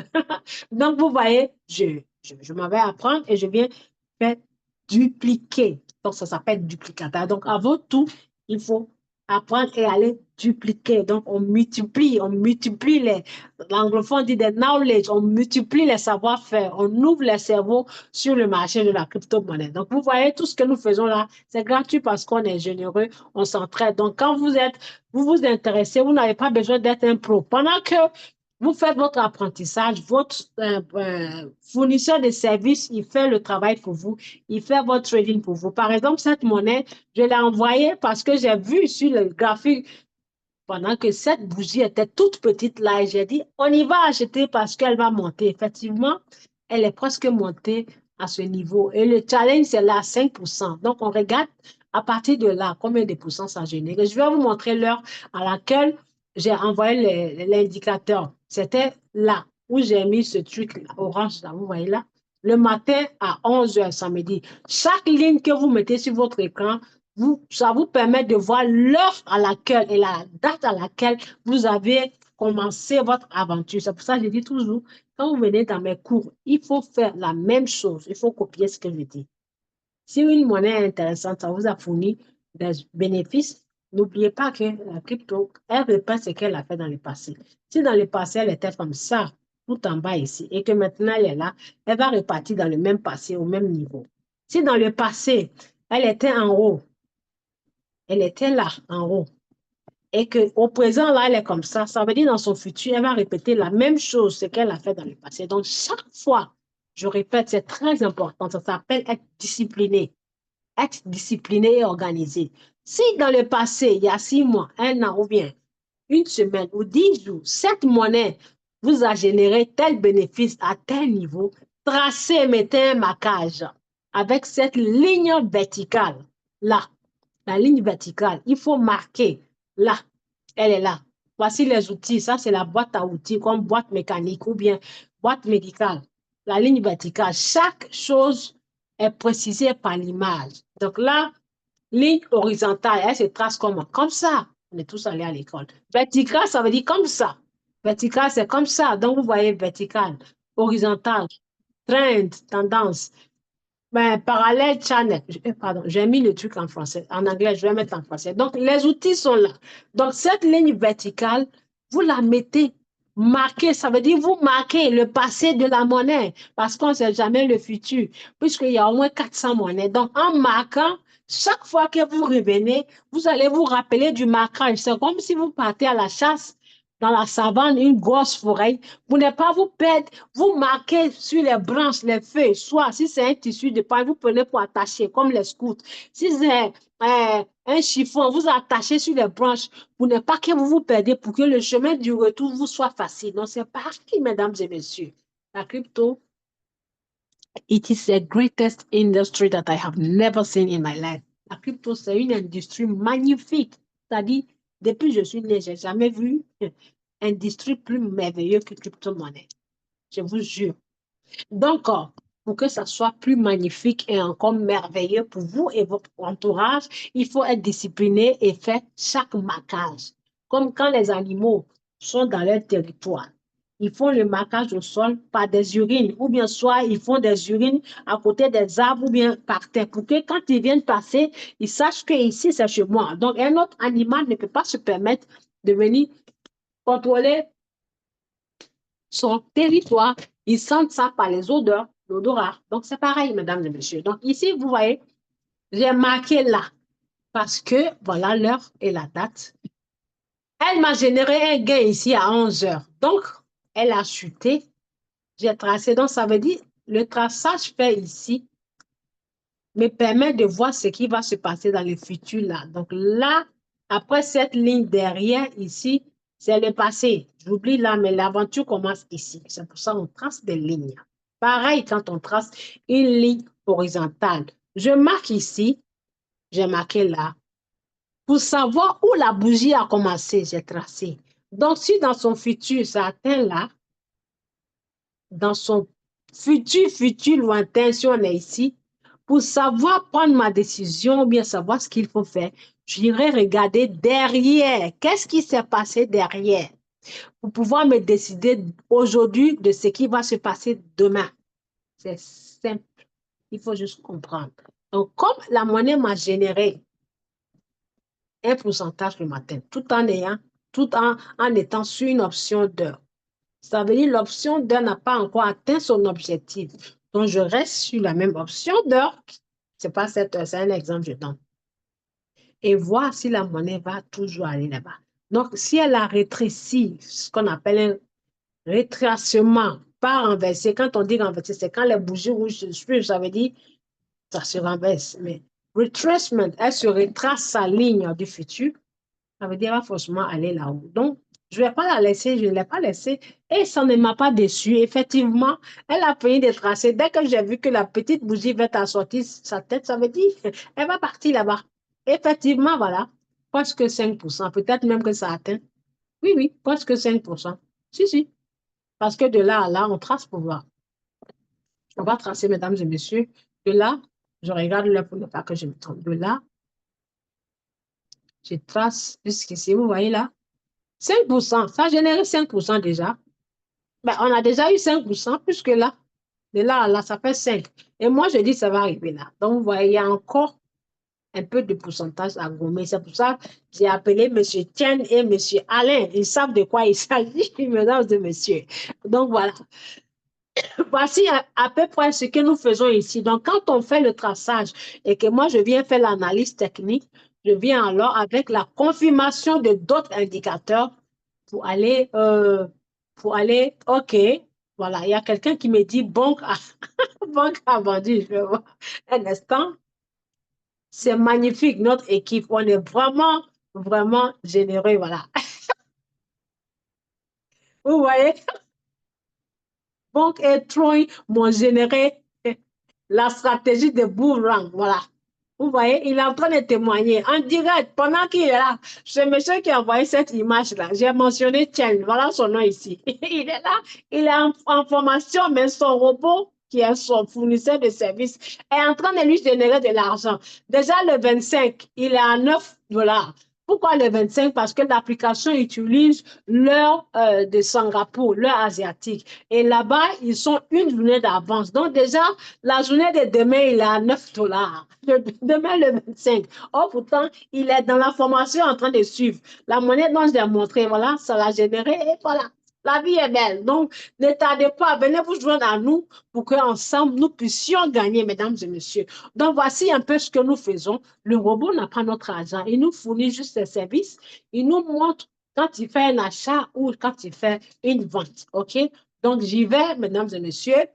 Donc, vous voyez, je m'en vais apprendre et je viens faire dupliquer. Donc, ça s'appelle duplicateur. Donc, avant tout, il faut apprendre et aller dupliquer. Donc, on multiplie l'anglophone dit des knowledge, on multiplie les savoir-faire, on ouvre les cerveaux sur le marché de la crypto-monnaie. Donc, vous voyez, tout ce que nous faisons là, c'est gratuit parce qu'on est généreux, on s'entraide. Donc, quand vous vous intéressez, vous n'avez pas besoin d'être un pro. Pendant que vous faites votre apprentissage, votre fournisseur de services, il fait le travail pour vous, il fait votre trading pour vous. Par exemple, cette monnaie, je l'ai envoyée parce que j'ai vu sur le graphique pendant que cette bougie était toute petite là, et j'ai dit, on y va acheter parce qu'elle va monter. Effectivement, elle est presque montée à ce niveau. Et le challenge, c'est là, 5%. Donc, on regarde à partir de là, combien de pourcents ça génère. Je vais vous montrer l'heure à laquelle j'ai envoyé l'indicateur. C'était là où j'ai mis ce truc orange là, vous voyez là. Le matin à 11 heures samedi. Chaque ligne que vous mettez sur votre écran, ça vous permet de voir l'heure à laquelle et la date à laquelle vous avez commencé votre aventure. C'est pour ça que je dis toujours, quand vous venez dans mes cours, il faut faire la même chose. Il faut copier ce que je dis. Si une monnaie est intéressante, ça vous a fourni des bénéfices, n'oubliez pas que la crypto, elle répète ce qu'elle a fait dans le passé. Si dans le passé, elle était comme ça, tout en bas ici, et que maintenant elle est là, elle va repartir dans le même passé, au même niveau. Si dans le passé, elle était en haut, elle était là, en haut. Et qu'au présent, là, elle est comme ça veut dire dans son futur, elle va répéter la même chose, ce qu'elle a fait dans le passé. Donc, chaque fois, je répète, c'est très important. Ça s'appelle être discipliné. Être discipliné et organisé. Si dans le passé, il y a 6 mois, un an ou bien une semaine ou 10 jours, cette monnaie vous a généré tel bénéfice à tel niveau, tracez, mettez un marquage avec cette ligne verticale là. La ligne verticale, il faut marquer là, elle est là. Voici les outils. Ça, c'est la boîte à outils, comme boîte mécanique ou bien boîte médicale. La ligne verticale, chaque chose est précisée par l'image. Donc là, ligne horizontale, elle se trace comment? Comme ça. On est tous allés à l'école. Vertical, ça veut dire comme ça. Vertical, c'est comme ça. Donc, vous voyez vertical, horizontal, trend, tendance. Ben, parallèle channel, pardon, j'ai mis le truc en français. En anglais, je vais mettre en français. Donc, les outils sont là. Donc, cette ligne verticale, vous la mettez marquée. Ça veut dire vous marquez le passé de la monnaie parce qu'on ne sait jamais le futur, puisqu'il y a au moins 400 monnaies. Donc, en marquant, chaque fois que vous revenez, vous allez vous rappeler du marquage. C'est comme si vous partez à la chasse dans la savane, une grosse forêt. Vous n'allez pas vous perdre. Vous marquez sur les branches, les feuilles, soit si c'est un tissu de paille, vous prenez pour attacher, comme les scouts. Si c'est un chiffon, vous attachez sur les branches pour ne pas que vous vous perdez, pour que le chemin du retour vous soit facile. Donc, c'est parti, mesdames et messieurs. La crypto, It is the greatest industry that I have never seen in my life. La crypto, c'est une industrie magnifique. C'est-à-dire, depuis que je suis née, je n'ai jamais vu une industrie plus merveilleuse que crypto-monnaie. Je vous jure. Donc, pour que ça soit plus magnifique et encore merveilleux pour vous et votre entourage, il faut être discipliné et faire chaque marquage. Comme quand les animaux sont dans leur territoire. Ils font le marquage au sol par des urines, ou bien soit ils font des urines à côté des arbres ou bien par terre, pour que quand ils viennent passer, ils sachent que ici c'est chez moi. Donc, un autre animal ne peut pas se permettre de venir contrôler son territoire. Ils sentent ça par les odeurs, l'odorat. Donc, c'est pareil, mesdames et messieurs. Donc, ici, vous voyez, j'ai marqué là parce que, voilà l'heure et la date. Elle m'a généré un gain ici à 11 heures. Donc, elle a chuté. J'ai tracé. Donc, ça veut dire, le traçage fait ici me permet de voir ce qui va se passer dans le futur là. Donc, là, après cette ligne derrière ici, c'est le passé. J'oublie là, mais l'aventure commence ici. C'est pour ça qu'on trace des lignes. Pareil quand on trace une ligne horizontale. Je marque ici, j'ai marqué là. Pour savoir où la bougie a commencé, j'ai tracé. Donc, si dans son futur, ça atteint là, dans son futur lointain, si on est ici, pour savoir prendre ma décision ou bien savoir ce qu'il faut faire, j'irai regarder derrière. Qu'est-ce qui s'est passé derrière? Pour pouvoir me décider aujourd'hui de ce qui va se passer demain. C'est simple. Il faut juste comprendre. Donc, comme la monnaie m'a généré un pourcentage le matin, tout en étant sur une option d'heure. Ça veut dire l'option d'heure n'a pas encore atteint son objectif. Donc, je reste sur la même option d'heure. C'est pas cette heure, c'est un exemple, je donne. Et voir si la monnaie va toujours aller là-bas. Donc, si elle a rétréci, ce qu'on appelle un rétracement, pas renversé. Quand on dit renversé, c'est quand les bougies rouges se suivent, ça veut dire ça se renverse. Mais retracement, elle se retrace sa ligne du futur, ça veut dire qu'elle va forcément aller là-haut. Donc, je ne vais pas la laisser, je ne l'ai pas laissée et ça ne m'a pas déçue. Effectivement, elle a fini de tracer. Dès que j'ai vu que la petite bougie va sortir sa tête, ça veut dire elle va partir là-bas. Effectivement, voilà, presque 5%. Peut-être même que ça atteint. Oui, oui, presque 5%. Si, si. Parce que de là à là, on trace pour voir. On va tracer, mesdames et messieurs. De là, je regarde là pour ne pas que je me trompe. De là, je trace jusqu'ici. Vous voyez là? 5%, ça a généré 5% déjà. Ben, on a déjà eu 5% puisque là, de là à là, ça fait 5. Et moi, je dis ça va arriver là. Donc, vous voyez, il y a encore un peu de pourcentage à gommer. C'est pour ça que j'ai appelé M. Tien et M. Alain. Ils savent de quoi il s'agit, mesdames et messieurs. Donc, voilà. Voici à peu près ce que nous faisons ici. Donc, quand on fait le traçage et que moi, je viens faire l'analyse technique, je viens alors avec la confirmation de d'autres indicateurs pour aller, OK, voilà, il y a quelqu'un qui me dit banque a, banque a vendu, je vais voir un instant. C'est magnifique, notre équipe, on est vraiment, vraiment généreux, voilà. Vous voyez, banque et Troy m'ont généré la stratégie de boomerang, voilà. Vous voyez, il est en train de témoigner en direct pendant qu'il est là. C'est monsieur qui a envoyé cette image-là. J'ai mentionné Chen, voilà son nom ici. Il est là, il est en formation, mais son robot, qui est son fournisseur de services, est en train de lui générer de l'argent. Déjà, le 25, il est à 9 dollars. Pourquoi le 25? Parce que l'application utilise l'heure de Singapour, l'heure asiatique. Et là-bas, ils sont une journée d'avance. Donc déjà, la journée de demain, il est à 9 dollars. Demain, le 25. Oh, pourtant, il est dans la formation en train de suivre. La monnaie dont je l'ai montré, voilà, ça l'a généré et voilà. La vie est belle. Donc, ne tardez pas, venez vous joindre à nous pour qu'ensemble, nous puissions gagner, mesdames et messieurs. Donc, voici un peu ce que nous faisons. Le robot n'a pas notre argent. Il nous fournit juste ses services. Il nous montre quand il fait un achat ou quand il fait une vente. OK? Donc, j'y vais, mesdames et messieurs.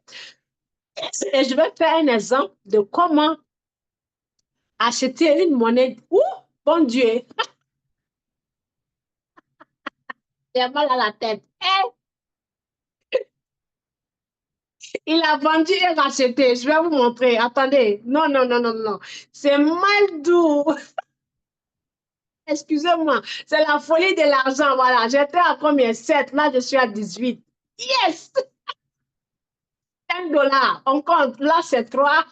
Et je vais faire un exemple de comment acheter une monnaie. Ouh, bon Dieu, j'ai mal à la tête. Il a vendu et racheté. Je vais vous montrer. Attendez. Non, non, non, non, non. C'est mal doux. Excusez-moi. C'est la folie de l'argent. Voilà. J'étais à combien? 7. Là, je suis à 18. Yes! 5 dollars. On compte. Là, c'est 3.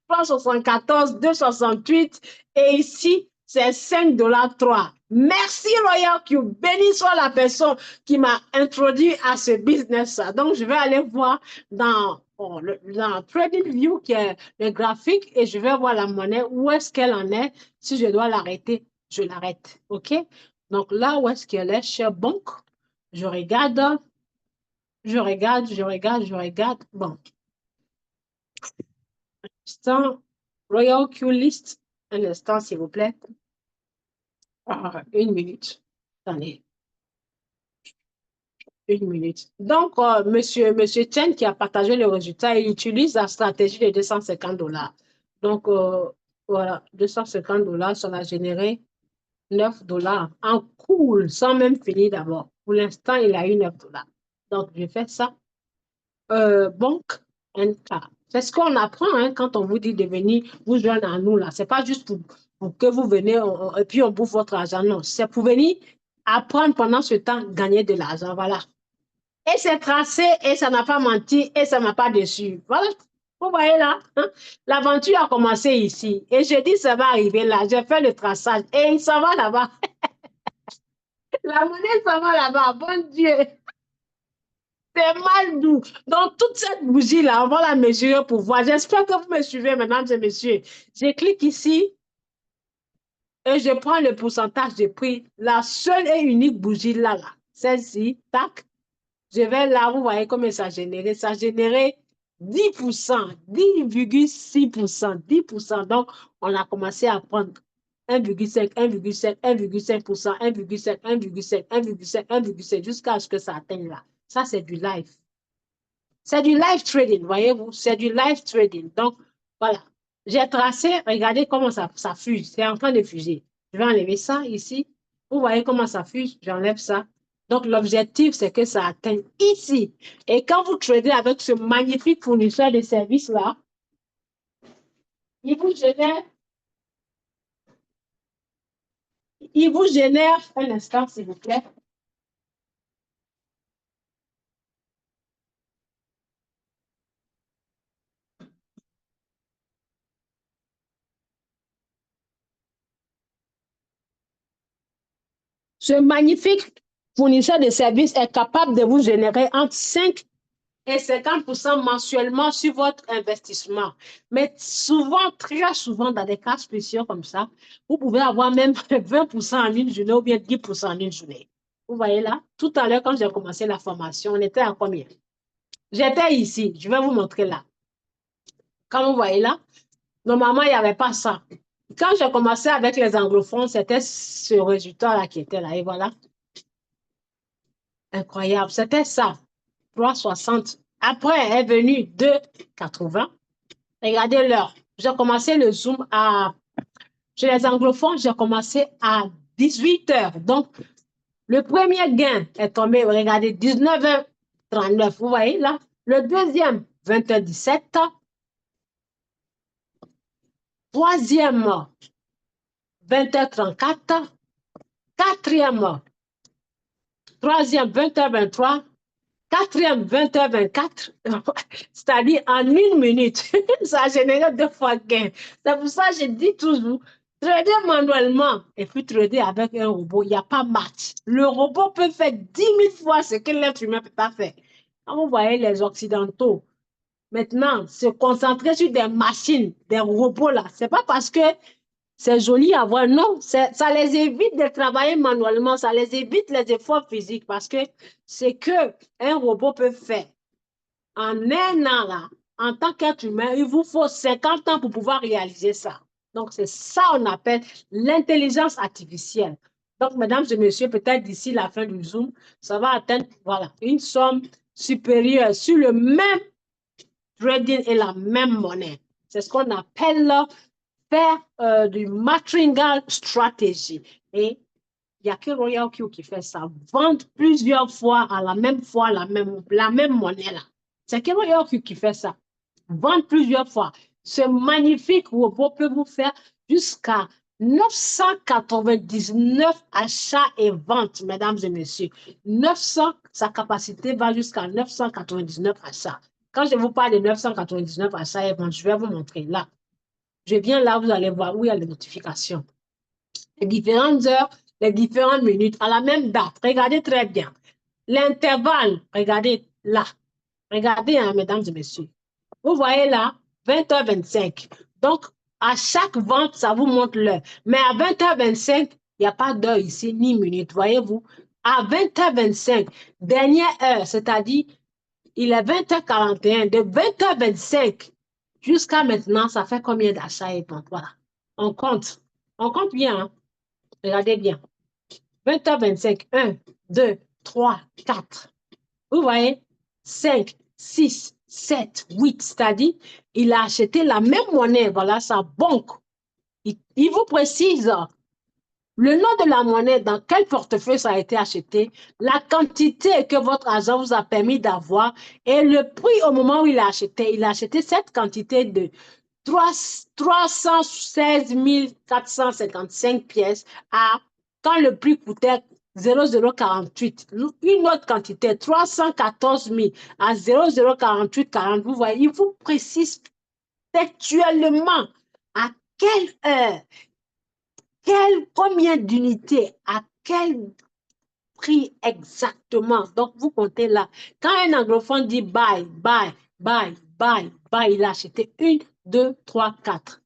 3,74, 2,68 et ici, c'est 5 dollars 3. Merci Royal Q. Béni soit la personne qui m'a introduit à ce business-là. Donc, je vais aller voir dans TradingView qui est le graphique et je vais voir la monnaie, où est-ce qu'elle en est. Si je dois l'arrêter, je l'arrête. OK? Donc, là où est-ce qu'elle est, chez Banque, je regarde, je regarde. Bon, instant, Royal Q List, un instant, s'il vous plaît. Une minute. Attendez, une minute. Donc, monsieur Chen qui a partagé le résultat, il utilise la stratégie de 250 dollars. Donc, voilà, 250 dollars, ça va générer 9 dollars en cool, sans même finir d'abord. Pour l'instant, il a eu 9 dollars. Donc, je fais ça. Banque NK. C'est ce qu'on apprend hein, quand on vous dit de venir vous joindre à nous là. C'est pas juste pour que vous venez et puis on bouffe votre argent. Non, c'est pour venir apprendre pendant ce temps, gagner de l'argent. Voilà. Et c'est tracé et ça n'a pas menti et ça m'a pas déçu. Voilà. Vous voyez là, hein? L'aventure a commencé ici. Et je dis ça va arriver là. J'ai fait le traçage et il s'en va là-bas. La monnaie s'en va là-bas. Bon Dieu. C'est mal doux. Donc, toute cette bougie-là, on va la mesurer pour voir. J'espère que vous me suivez, mesdames et messieurs. Je clique ici et je prends le pourcentage de prix. La seule et unique bougie là. Celle-ci, tac. Je vais là, vous voyez combien ça a généré. Ça a généré 10%, 10,6%, 10%. Donc, on a commencé à prendre 1,5, 1,5, 1,5%, 1,5, 1,5, 1,5, 1,5, jusqu'à ce que ça atteigne là. Ça, c'est du live. C'est du live trading, voyez-vous, c'est du live trading. Donc, voilà. J'ai tracé, regardez comment ça fuse. C'est en train de fuser. Je vais enlever ça ici. Vous voyez comment ça fuse, j'enlève ça. Donc, l'objectif, c'est que ça atteigne ici. Et quand vous tradez avec ce magnifique fournisseur de services-là, il vous génère, un instant, s'il vous plaît. Ce magnifique fournisseur de services est capable de vous générer entre 5 et 50% mensuellement sur votre investissement. Mais souvent, très souvent, dans des cas spéciaux comme ça, vous pouvez avoir même 20% en une journée ou bien 10% en une journée. Vous voyez là, tout à l'heure, quand j'ai commencé la formation, on était à combien? J'étais ici, je vais vous montrer là. Quand vous voyez là, normalement, il n'y avait pas ça. Quand j'ai commencé avec les anglophones, c'était ce résultat-là qui était là. Et voilà. Incroyable. C'était ça. 3,60. Après est venu 2,80. Regardez l'heure. J'ai commencé le Zoom chez les anglophones, j'ai commencé à 18 heures. Donc, le premier gain est tombé, regardez, 19h39. Vous voyez là? Le deuxième, 20h17. Troisième, 20h34. Quatrième, troisième, 20h23. Quatrième, 20h24, c'est-à-dire en une minute, ça a généré 2 fois gain. C'est pour ça que je dis toujours, trader manuellement et puis trader avec un robot, il n'y a pas match. Le robot peut faire 10 000 fois ce que l'être humain ne peut pas faire. Quand vous voyez les Occidentaux, maintenant, se concentrer sur des machines, des robots là, c'est pas parce que c'est joli à voir. Non, ça les évite de travailler manuellement, ça les évite les efforts physiques parce que c'est que un robot peut faire en un an, là, en tant qu'être humain, il vous faut 50 ans pour pouvoir réaliser ça. Donc, c'est ça qu'on appelle l'intelligence artificielle. Donc, mesdames et messieurs, peut-être d'ici la fin du Zoom, ça va atteindre voilà, une somme supérieure sur le même trading et la même monnaie. C'est ce qu'on appelle faire du matringal strategy. Et il n'y a que Royal Q qui fait ça. Vendre plusieurs fois à la même fois la même monnaie là. C'est Kemoyoku qui fait ça. Vendre plusieurs fois. Ce magnifique robot peut vous faire jusqu'à 999 achats et ventes, mesdames et messieurs. 900, sa capacité va jusqu'à 999 achats. Quand je vous parle de 999 achats et ventes, je vais vous montrer là. Je viens là, vous allez voir où il y a les notifications. Les différentes heures, les différentes minutes, à la même date. Regardez très bien. L'intervalle, regardez là. Regardez, hein, mesdames et messieurs. Vous voyez là, 20h25. Donc, à chaque vente, ça vous montre l'heure. Mais à 20h25, il n'y a pas d'heure ici, ni minute, voyez-vous. À 20h25, dernière heure, c'est-à-dire, il est 20h41. De 20h25 jusqu'à maintenant, ça fait combien d'achats et ventes? Voilà. On compte. On compte bien, hein. Regardez bien. 20h25, 1, 2, 3, 4. Vous voyez? 5, 6, 7, 8. C'est-à-dire, il a acheté la même monnaie, voilà sa banque. Il vous précise le nom de la monnaie, dans quel portefeuille ça a été acheté, la quantité que votre agent vous a permis d'avoir et le prix au moment où il a acheté. Il a acheté cette quantité de 316 455 pièces à quand le prix coûtait 0048. Une autre quantité, 314 000 à 0048 40. Vous voyez, il vous précise textuellement à quelle heure, combien d'unités, à quel prix exactement. Donc, vous comptez là. Quand un anglophone dit buy, buy, buy, buy, buy, il a acheté 1, 2, 3, 4.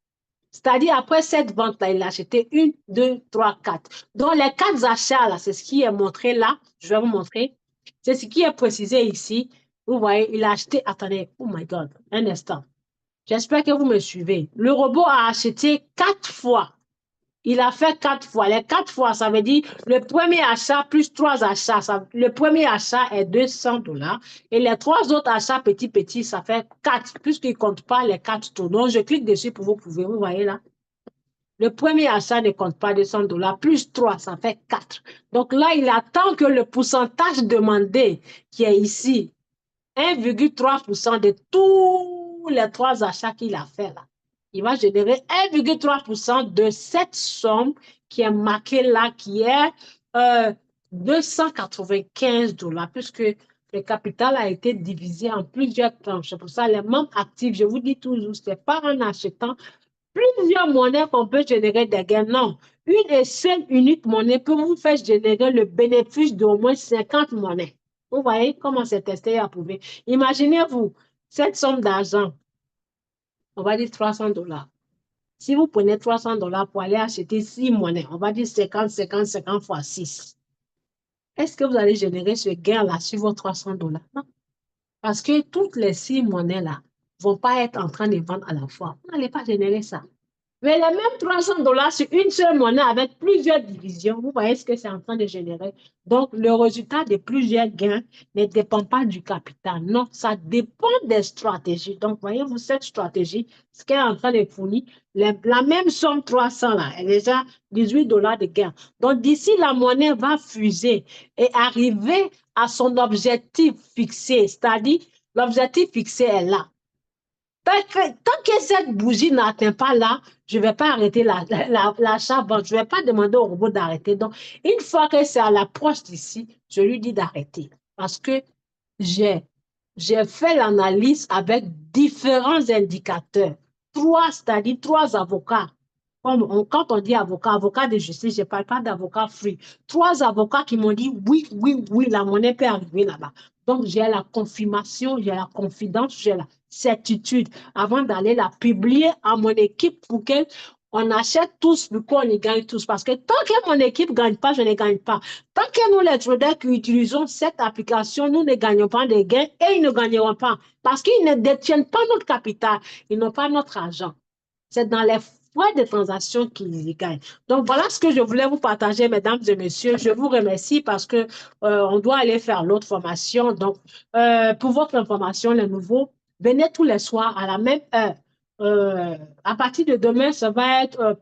C'est-à-dire, après cette vente-là, il a acheté 1, 2, 3, 4. Donc, les 4 achats, là, c'est ce qui est montré là. Je vais vous montrer. C'est ce qui est précisé ici. Vous voyez, il a acheté, attendez, oh my God, un instant. J'espère que vous me suivez. Le robot a acheté 4 fois. Il a fait 4 fois. Les 4 fois, ça veut dire le premier achat plus 3 achats. Le premier achat est 200 dollars. Et les 3 autres achats petits, ça fait 4, puisqu'il ne compte pas les 4 tours. Donc, je clique dessus pour vous voyez là. Le premier achat ne compte pas 200 dollars, plus 3, ça fait 4. Donc là, il attend que le pourcentage demandé, qui est ici, 1,3% de tous les 3 achats qu'il a fait là. Il va générer 1,3% de cette somme qui est marquée là, qui est 295 dollars, puisque le capital a été divisé en plusieurs tranches. C'est pour ça les membres actifs, je vous dis toujours, ce n'est pas en achetant plusieurs monnaies qu'on peut générer des gains. Non, une et seule unique monnaie peut vous faire générer le bénéfice d'au moins 50 monnaies. Vous voyez comment c'est testé et approuvé. Imaginez-vous, cette somme d'argent, on va dire 300 dollars. Si vous prenez 300 dollars pour aller acheter 6 monnaies, on va dire 50, 50, 50 fois 6. Est-ce que vous allez générer ce gain-là sur vos 300 dollars? Non. Parce que toutes les 6 monnaies-là ne vont pas être en train de vendre à la fois. Vous n'allez pas générer ça. Mais les mêmes 300 dollars sur une seule monnaie avec plusieurs divisions, vous voyez ce que c'est en train de générer. Donc, le résultat de plusieurs gains ne dépend pas du capital. Non, ça dépend des stratégies. Donc, voyez-vous, cette stratégie, ce qu'elle est en train de fournir, la même somme 300 là, elle est déjà 18 dollars de gain. Donc, d'ici, la monnaie va fuser et arriver à son objectif fixé, c'est-à-dire l'objectif fixé est là. Tant que cette bougie n'atteint pas là, je ne vais pas arrêter l'achat-vente. Je ne vais pas demander au robot d'arrêter. Donc, une fois que c'est à l'approche d'ici, je lui dis d'arrêter. Parce que j'ai fait l'analyse avec différents indicateurs. C'est-à-dire 3 avocats. Quand on dit avocat, avocat de justice, je ne parle pas d'avocat free. 3 avocats qui m'ont dit oui, oui, oui, la monnaie peut arriver là-bas. Donc, j'ai la confirmation, j'ai la confidence, j'ai la certitude avant d'aller la publier à mon équipe pour qu'on achète tous, pour qu'on y gagne tous. Parce que tant que mon équipe ne gagne pas, je ne gagne pas. Tant que nous, les traders qui utilisons cette application, nous ne gagnons pas de gains et ils ne gagneront pas. Parce qu'ils ne détiennent pas notre capital, ils n'ont pas notre argent. C'est dans les frais de transaction qu'ils y gagnent. Donc, voilà ce que je voulais vous partager, mesdames et messieurs. Je vous remercie parce que on doit aller faire l'autre formation. Donc, pour votre information, les nouveaux, venez tous les soirs à la même heure. À partir de demain, ça va être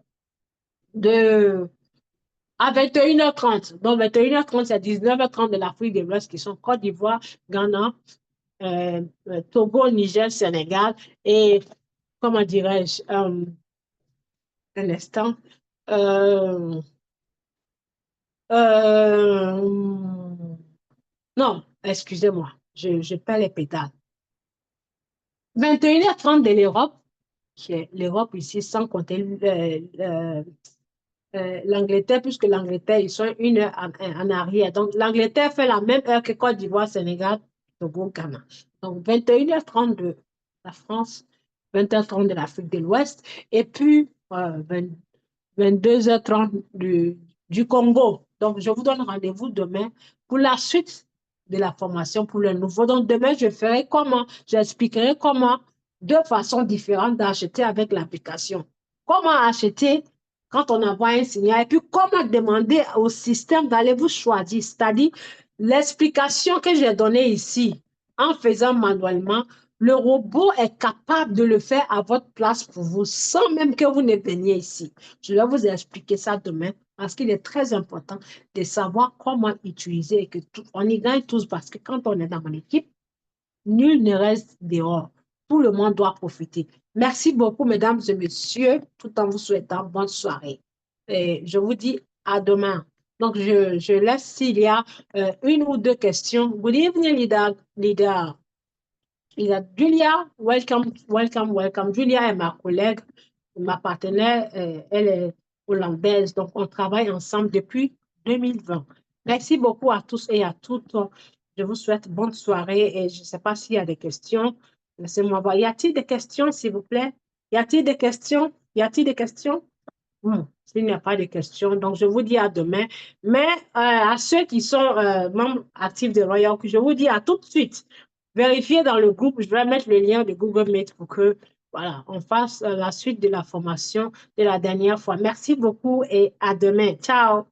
à 21h30. Donc, 21h30, c'est 19h30 de l'Afrique de l'Ouest qui sont Côte d'Ivoire, Ghana, Togo, Niger, Sénégal et, comment dirais-je, un instant, euh, euh, non, excusez-moi, je perds les pétales. 21h30 de l'Europe, qui est l'Europe ici, sans compter l'Angleterre, puisque l'Angleterre, ils sont une heure en arrière. Donc, l'Angleterre fait la même heure que Côte d'Ivoire, Sénégal, Togo, Ghana. Donc, 21h30 de la France, 20h30 de l'Afrique de l'Ouest, et puis 22h30 du Congo. Donc, je vous donne rendez-vous demain pour la suite de la formation pour le nouveau. Donc, demain, je ferai comment, j'expliquerai comment, de façon différente, d'acheter avec l'application. Comment acheter quand on envoie un signal et puis comment demander au système d'aller vous choisir. C'est-à-dire, l'explication que j'ai donnée ici, en faisant manuellement, le robot est capable de le faire à votre place pour vous, sans même que vous ne veniez ici. Je vais vous expliquer ça demain parce qu'il est très important de savoir comment utiliser et que on y gagne tous parce que quand on est dans mon équipe, nul ne reste dehors. Tout le monde doit profiter. Merci beaucoup, mesdames et messieurs, tout en vous souhaitant bonne soirée. Et je vous dis à demain. Donc, je laisse s'il y a une ou deux questions. Good evening, Lida. Julia, welcome, welcome, welcome. Julia est ma collègue, ma partenaire, elle est hollandaise, donc on travaille ensemble depuis 2020. Merci beaucoup à tous et à toutes. Je vous souhaite bonne soirée et je ne sais pas s'il y a des questions. Laissez-moi voir. Y a-t-il des questions, s'il vous plaît? Y a-t-il des questions? Y a-t-il des questions? S'il n'y a pas de questions, donc je vous dis à demain. Mais à ceux qui sont membres actifs de Royal, je vous dis à tout de suite. Vérifiez dans le groupe, je vais mettre le lien de Google Meet pour que voilà, on fasse la suite de la formation de la dernière fois. Merci beaucoup et à demain. Ciao.